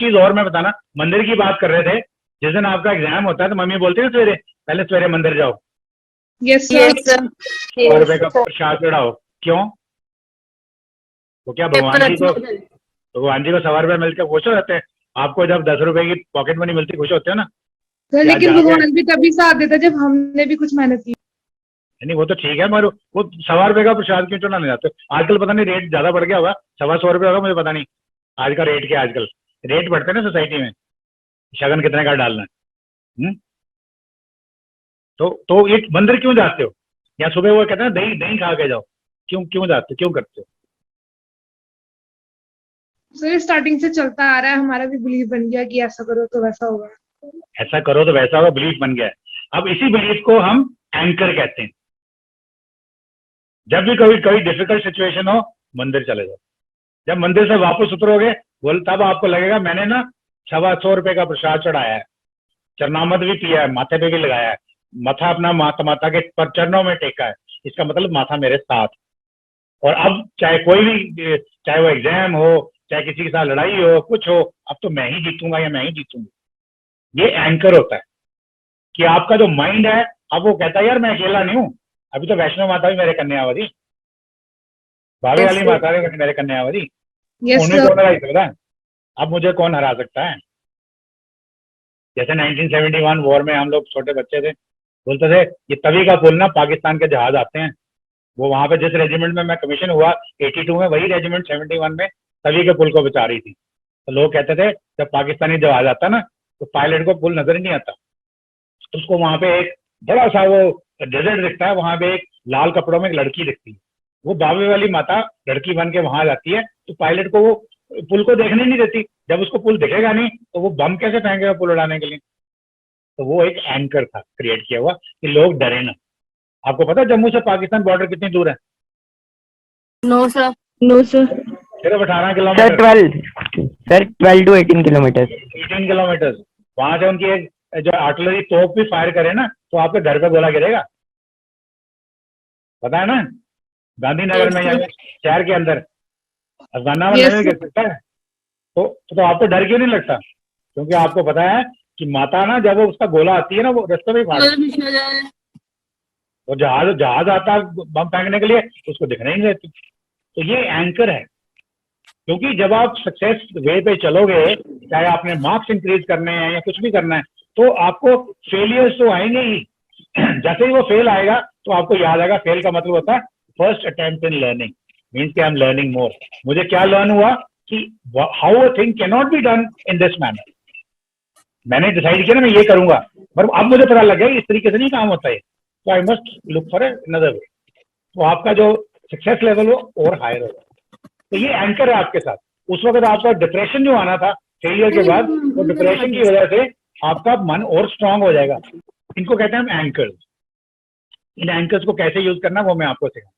चीज और मैं बताना, मंदिर की बात कर रहे थे, जिस दिन आपका एग्जाम होता है तो मम्मी बोलती है सवेरे, पहले सवेरे मंदिर जाओ, यस यस सर। सर। 100 रुपए का प्रसाद चढ़ाओ। क्यों? तो क्या पेपर अच्छा हो जाए। भगवान जी को 100 रुपए मिलकर खुश हो जाते हैं? आपको जब 10 रुपए की पॉकेट मनी मिलती खुश होते हो ना? सर या लेकिन जाके, भगवान भी तभी साथ देता जब हमने भी कुछ मेहनत की। नहीं वो तो ठीक है, मगर वो 100 रुपए का प्रसाद क्यों चढ़ाने जाते हो? आजकल पता नहीं रेट ज्यादा बढ़ गया होगा, 125 रुपए होगा, मुझे पता नहीं आज का रेट क्या है। आजकल रेट बढ़ते हैं ना सोसाइटी में, शगन कितने का डालना है। तो एक मंदिर क्यों जाते हो? या सुबह वो कहते हैं दही दही खा के जाओ, क्यों क्यों जाते हो, क्यों करते हो? सर स्टार्टिंग से चलता आ रहा है, हमारा भी बिलीव बन गया कि ऐसा करो तो वैसा होगा। ऐसा करो तो वैसा होगा, बिलीफ बन गया है। अब इसी बिलीफ को हम एंकर कहते हैं। जब भी कभी कभी डिफिकल्ट सिचुएशन हो, मंदिर चले जाओ। जब मंदिर से वापस उतरोगे, बोल तब आपको लगेगा मैंने ना 125 रुपए का प्रसाद चढ़ाया है, चरणामृत भी पिया है, माथे पे भी लगाया है, माथा अपना माता माता के पर चरणों में टेका है, इसका मतलब माथा मेरे साथ। और अब चाहे कोई भी, चाहे वो एग्जाम हो, चाहे किसी के साथ लड़ाई हो, कुछ हो, अब तो मैं ही जीतूंगा या मैं ही जीतूंगी। ये एंकर होता है कि आपका जो माइंड है, अब वो कहता है यार मैं अकेला नहीं हूं। अभी तो वैष्णो माता भी मेरे कन्यावती, बावे वाली माता भी मेरे कन्यावती, यस उन्हें सर। कौन हरा सकता है? अब मुझे कौन हरा सकता है? जैसे 1971 वॉर में हम लोग छोटे बच्चे थे, बोलते थे ये तवी का पुल ना पाकिस्तान के जहाज आते हैं। वो वहां पे जिस रेजिमेंट में मैं कमीशन हुआ 82 में, वही रेजिमेंट 71 में तवी के पुल को बचा रही थी। तो लोग कहते थे जब पाकिस्तानी जहाज आता ना तो पायलट को पुल नजर ही नहीं आता, तो उसको वहां पे एक बड़ा सा वो डेजर्ट दिखता है, वहां पे एक लाल कपड़ों में एक लड़की दिखती है, वो बावे वाली माता लड़की बन के वहां जाती है, तो पायलट को वो पुल को देखने नहीं देती। जब उसको पुल दिखेगा नहीं तो वो बम कैसे फेंकेगा पुल उड़ाने के लिए? तो वो एक एंकर था क्रिएट किया हुआ कि लोग डरे ना। आपको पता है जम्मू से पाकिस्तान बॉर्डर कितनी दूर है? No sir. No sir. सिर्फ 18 sir kilometre. 12 to 18 kilometre. 18 kilometre. वहां से उनकी एक जो आर्टिलरी तोप भी फायर करे ना तो आपके घर पे गोला गिरेगा, पता है ना? गांधीनगर में या शहर के अंदर अफगाना में नहीं गिर सकता है। तो आपको डर क्यों नहीं लगता? क्योंकि आपको पता है कि माता ना जब वो उसका गोला आती है ना वो रास्ते में फाड़, और जहाज आता है बम फेंकने के लिए उसको दिखने ही नहीं देती। तो ये एंकर है, क्योंकि जब आप सक्सेस वे पे चलोगे, चाहे आपने मार्क्स इंक्रीज करने हैं या कुछ भी करना है, तो आपको फेलियर्स तो आएंगे ही। जैसे ही वो फेल आएगा तो आपको याद आएगा, फेल का मतलब होता है first attempt in learning, means कि आई एम लर्निंग मोर। मुझे क्या लर्न हुआ कि how a thing can not be done in this manner. मैंने डिसाइड किया ना मैं ये करूंगा, पर अब मुझे पता लग गया इस तरीके से नहीं काम होता है, तो I must look for another way. तो आपका जो सक्सेस लेवल हो और हायर होगा। तो ये एंकर है आपके साथ। उस वक्त आपका डिप्रेशन जो आना था फेलियर के बाद, वो डिप्रेशन की वजह से आपका मन और स्ट्रांग हो जाएगा। इनको कहते हैं हम एंकर्स। इन एंकर्स को कैसे यूज करना वो मैं आपको सिखाऊंगा।